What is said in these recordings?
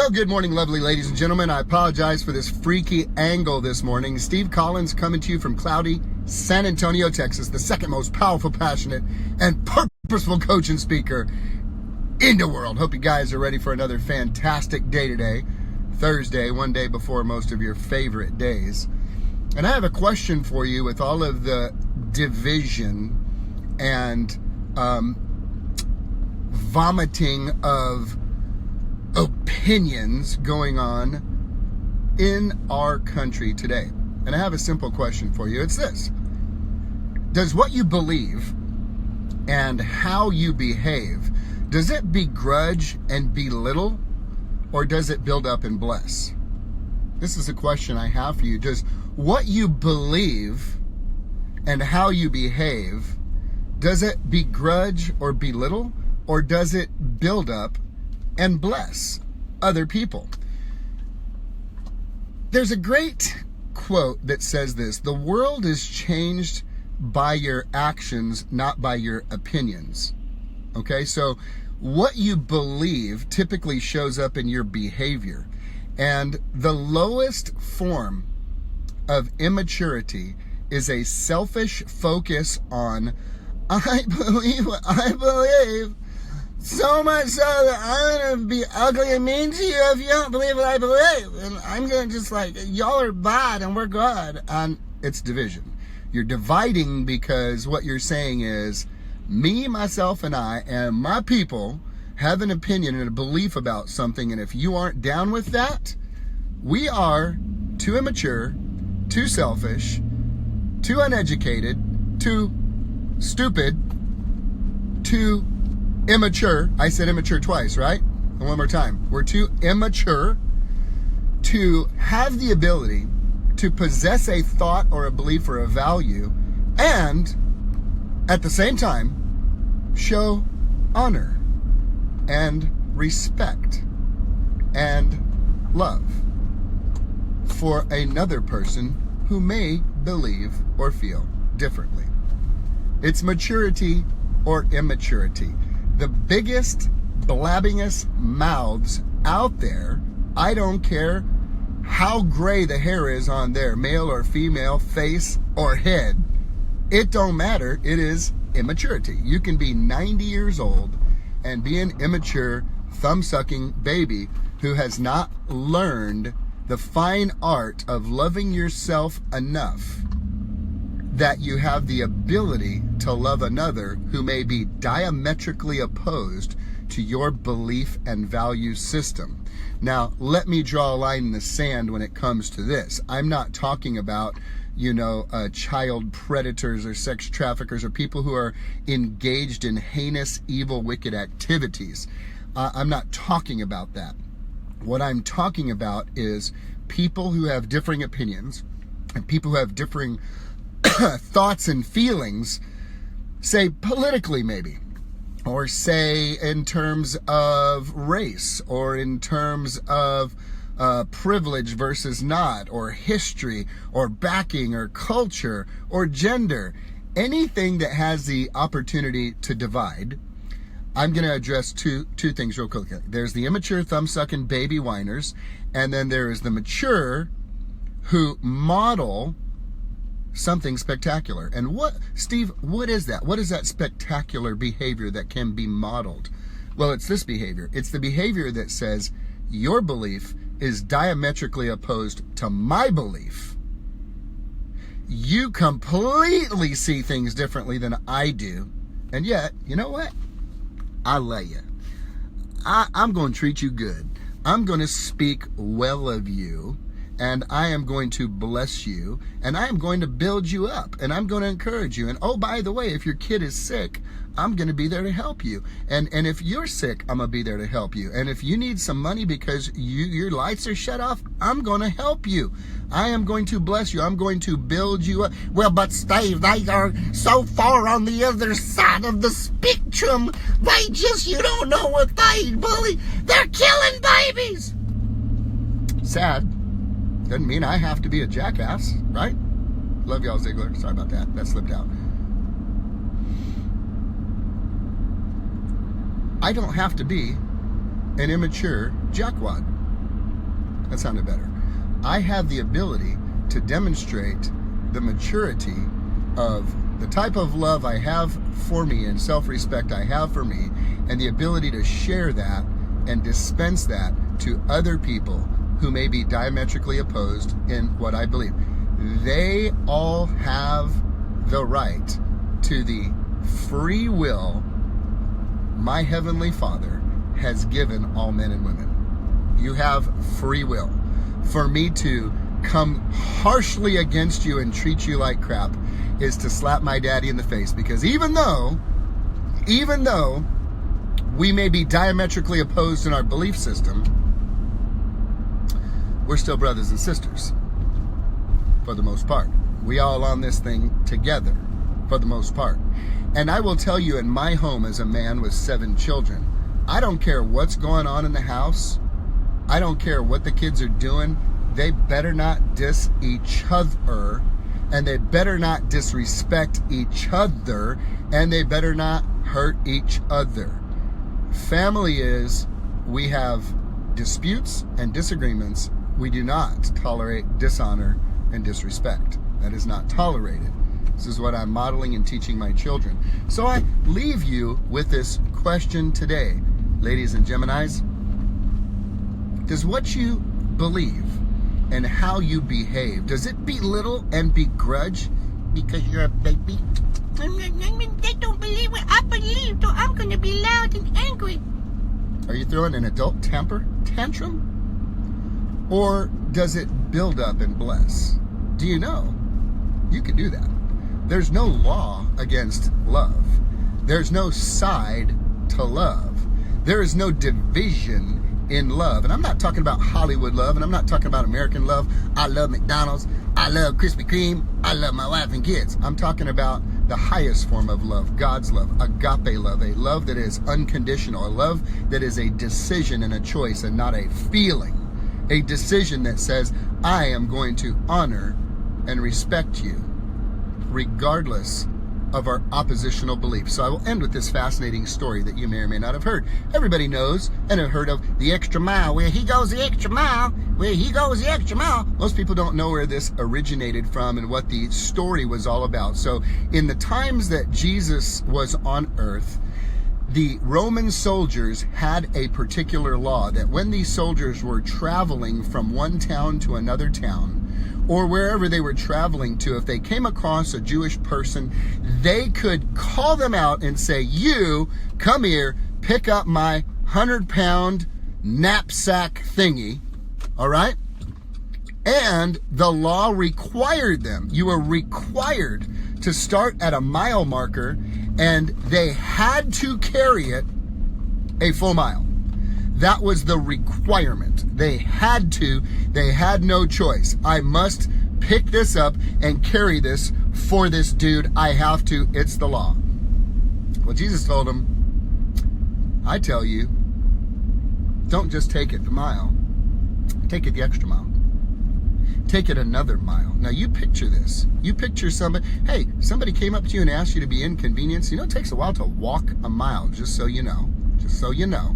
Well, good morning, lovely ladies and gentlemen. I apologize for this freaky angle this morning. Steve Collins coming to you from cloudy San Antonio, Texas, the second most powerful, passionate, and purposeful coach and speaker in the world. Hope you guys are ready for another fantastic day today. Thursday, one day before most of your favorite days. And I have a question for you with all of the division and vomiting of opinions going on in our country today. And I have a simple question for you. It's this: does what you believe and how you behave, does it begrudge and belittle, or does it build up and bless? This is a question I have for you. Does what you believe and how you behave, does it begrudge or belittle, or does it build up and bless other people? There's a great quote that says this: the world is changed by your actions, not by your opinions. Okay, so what you believe typically shows up in your behavior. And the lowest form of immaturity is a selfish focus on, I believe what I believe, so much so that I'm going to be ugly and mean to you if you don't believe what I believe. And I'm going to just y'all are bad and we're good. And it's division. You're dividing because what you're saying is, me, myself, and I, and my people have an opinion and a belief about something. And if you aren't down with that, we are too immature, too selfish, too uneducated, too stupid, too immature. I said immature twice, right? And one more time. We're too immature to have the ability to possess a thought or a belief or a value, and at the same time show honor and respect and love for another person who may believe or feel differently. It's maturity or immaturity. The biggest, blabbingest mouths out there, I don't care how gray the hair is on their male or female face or head, it don't matter. It is immaturity. You can be 90 years old and be an immature, thumb-sucking baby who has not learned the fine art of loving yourself enough that you have the ability to love another who may be diametrically opposed to your belief and value system. Now, let me draw a line in the sand when it comes to this. I'm not talking about, child predators or sex traffickers or people who are engaged in heinous, evil, wicked activities. I'm not talking about that. What I'm talking about is people who have differing opinions and people who have differing thoughts and feelings, say politically maybe, or say in terms of race, or in terms of privilege versus not, or history, or backing, or culture, or gender. Anything that has the opportunity to divide. I'm going to address two things real quickly. There's the immature, thumb-sucking baby whiners, and then there is the mature who model something spectacular. And Steve, what is that? What is that spectacular behavior that can be modeled? Well, it's this behavior. It's the behavior that says your belief is diametrically opposed to my belief. You completely see things differently than I do. And yet, you know what? I love you. I'm going to treat you good. I'm going to speak well of you, and I am going to bless you, and I am going to build you up, and I'm going to encourage you. And oh, by the way, if your kid is sick, I'm going to be there to help you. And if you're sick, I'm going to be there to help you. And if you need some money because your lights are shut off, I'm going to help you. I am going to bless you. I'm going to build you up. Well, but Steve, they are so far on the other side of the spectrum. You don't know what they bully. They're killing babies. Sad. Doesn't mean I have to be a jackass, right? Love y'all, Ziegler. Sorry about that. That slipped out. I don't have to be an immature jackwad. That sounded better. I have the ability to demonstrate the maturity of the type of love I have for me and self-respect I have for me, and the ability to share that and dispense that to other people who may be diametrically opposed in what I believe. They all have the right to the free will my Heavenly Father has given all men and women. You have free will. For me to come harshly against you and treat you like crap is to slap my daddy in the face, because even though we may be diametrically opposed in our belief system, we're still brothers and sisters for the most part. We all on this thing together for the most part. And I will tell you, in my home as a man with 7 children, I don't care what's going on in the house. I don't care what the kids are doing. They better not diss each other, and they better not disrespect each other, and they better not hurt each other. Family is, we have disputes and disagreements. We do not tolerate dishonor and disrespect. That is not tolerated. This is what I'm modeling and teaching my children. So I leave you with this question today, ladies and Geminis. Does what you believe and how you behave, does it belittle and begrudge because you're a baby? They don't believe what I believe, so I'm going to be loud and angry. Are you throwing an adult temper tantrum? Or does it build up and bless? Do you know you can do that? There's no law against love. There's no side to love. There is no division in love. And I'm not talking about Hollywood love, and I'm not talking about American love. I love McDonald's. I love Krispy Kreme. I love my wife and kids. I'm talking about the highest form of love, God's love, agape love, a love that is unconditional, a love that is a decision and a choice and not a feeling. A decision that says, I am going to honor and respect you regardless of our oppositional beliefs. So I will end with this fascinating story that you may or may not have heard. Everybody knows and have heard of the extra mile, where he goes the extra mile, where he goes the extra mile. Most people don't know where this originated from and what the story was all about. So in the times that Jesus was on earth, the Roman soldiers had a particular law that when these soldiers were traveling from one town to another town, or wherever they were traveling to, if they came across a Jewish person, they could call them out and say, you, come here, pick up my 100-pound knapsack thingy, all right? And the law required them. You were required to start at a mile marker, and they had to carry it a full mile. That was the requirement. They had to. They had no choice. I must pick this up and carry this for this dude. I have to. It's the law. Well, Jesus told them, I tell you, don't just take it the mile. Take it the extra mile. Take it another mile. Now you picture this. You picture somebody, hey, somebody came up to you and asked you to be inconvenienced. You know, it takes a while to walk a mile, just so you know. Just so you know.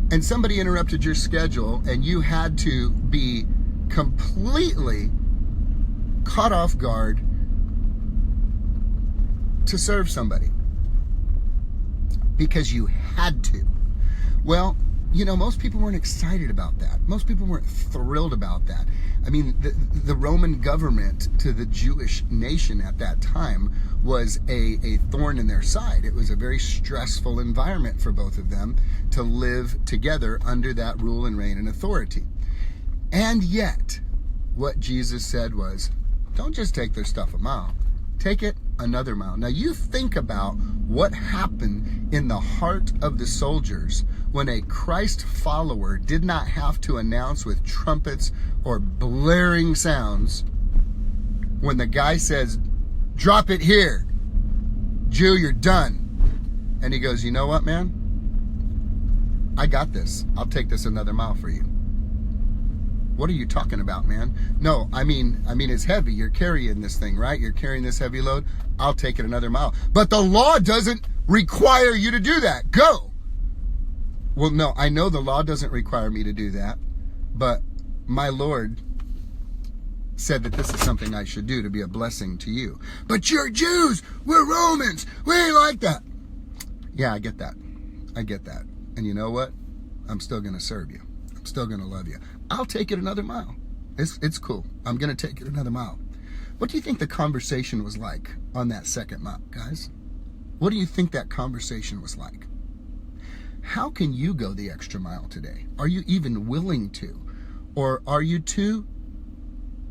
And somebody interrupted your schedule and you had to be completely caught off guard to serve somebody because you had to. Well, you know, most people weren't excited about that. Most people weren't thrilled about that. I mean, the Roman government to the Jewish nation at that time was a thorn in their side. It was a very stressful environment for both of them to live together under that rule and reign and authority. And yet, what Jesus said was, don't just take their stuff a mile. Take it another mile. Now you think about what happened in the heart of the soldiers when a Christ follower did not have to announce with trumpets or blaring sounds when the guy says, drop it here. Jew, you're done. And he goes, you know what, man? I got this. I'll take this another mile for you. What are you talking about, man? No, I mean, it's heavy. You're carrying this thing, right? You're carrying this heavy load. I'll take it another mile. But the law doesn't require you to do that. Go. Well, no, I know the law doesn't require me to do that, but my Lord said that this is something I should do to be a blessing to you. But you're Jews, we're Romans, we ain't like that. Yeah, I get that. I get that. And you know what? I'm still going to serve you. I'm still going to love you. I'll take it another mile. It's cool. I'm going to take it another mile. What do you think the conversation was like on that second mile, guys? What do you think that conversation was like? How can you go the extra mile today? Are you even willing to? Or are you too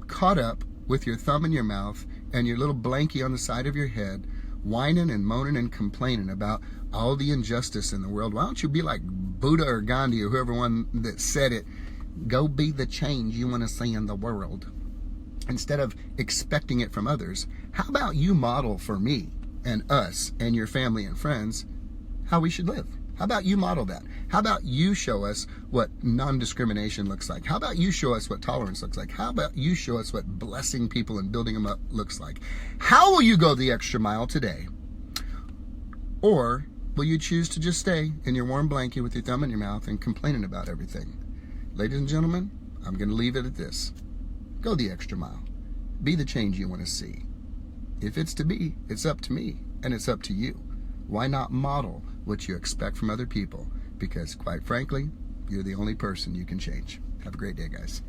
caught up with your thumb in your mouth and your little blankie on the side of your head, whining and moaning and complaining about all the injustice in the world? Why don't you be like Buddha or Gandhi or whoever one that said it? Go be the change you want to see in the world. Instead of expecting it from others, how about you model for me and us and your family and friends how we should live? How about you model that? How about you show us what non-discrimination looks like? How about you show us what tolerance looks like? How about you show us what blessing people and building them up looks like? How will you go the extra mile today? Or will you choose to just stay in your warm blanket with your thumb in your mouth and complaining about everything? Ladies and gentlemen, I'm going to leave it at this. Go the extra mile. Be the change you want to see. If it's to be, it's up to me, and it's up to you. Why not model what you expect from other people? Because quite frankly, you're the only person you can change. Have a great day, guys.